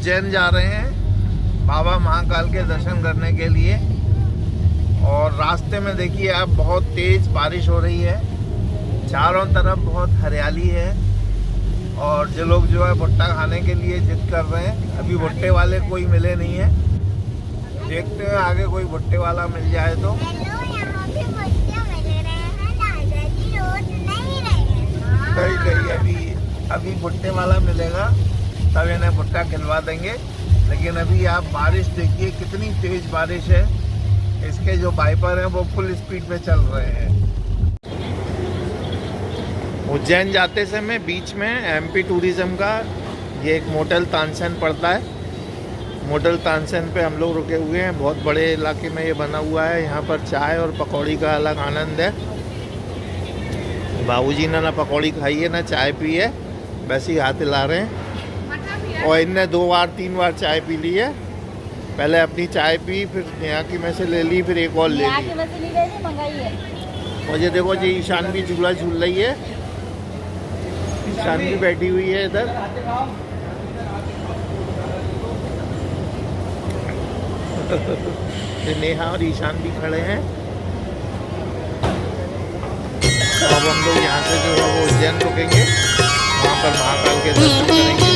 उज्जैन जा रहे हैं बाबा महाकाल के दर्शन करने के लिए। और रास्ते में देखिए आप बहुत तेज बारिश हो रही है, चारों तरफ बहुत हरियाली है। और जो लोग जो है भुट्टा खाने के लिए जिद कर रहे हैं, अभी भुट्टे वाले कोई मिले नहीं है। देखते हैं आगे कोई भुट्टे वाला मिल जाए तो। नहीं, अभी भुट्टे वाला मिलेगा तब इन्हें भुट्टा खिलवा देंगे। लेकिन अभी आप बारिश देखिए कितनी तेज बारिश है, इसके जो वाइपर हैं वो फुल स्पीड पे चल रहे हैं। उज्जैन जाते समय बीच में एमपी टूरिज्म का ये एक मोटल तानसेन पड़ता है। मोटल तानसेन पे हम लोग रुके हुए हैं। बहुत बड़े इलाके में ये बना हुआ है। यहाँ पर चाय और पकौड़ी का अलग आनंद है। बाबूजी ने ना पकौड़ी खाई है ना चाय पी है, वैसे ही हाथ हिला रहे हैं। और इनने 2 बार 3 बार चाय पी ली है। पहले अपनी चाय पी, फिर यहाँ की में से ले ली, फिर एक और ले ली। और ये देखो जी ईशान भी झूला झूल रही है। ईशान भी बैठी हुई है इधर। नेहा और ईशान भी खड़े हैं। अब हम लोग यहाँ से जो है वो उज्जैन रुकेंगे, वहाँ पर महाकाल के दर्शन करेंगे।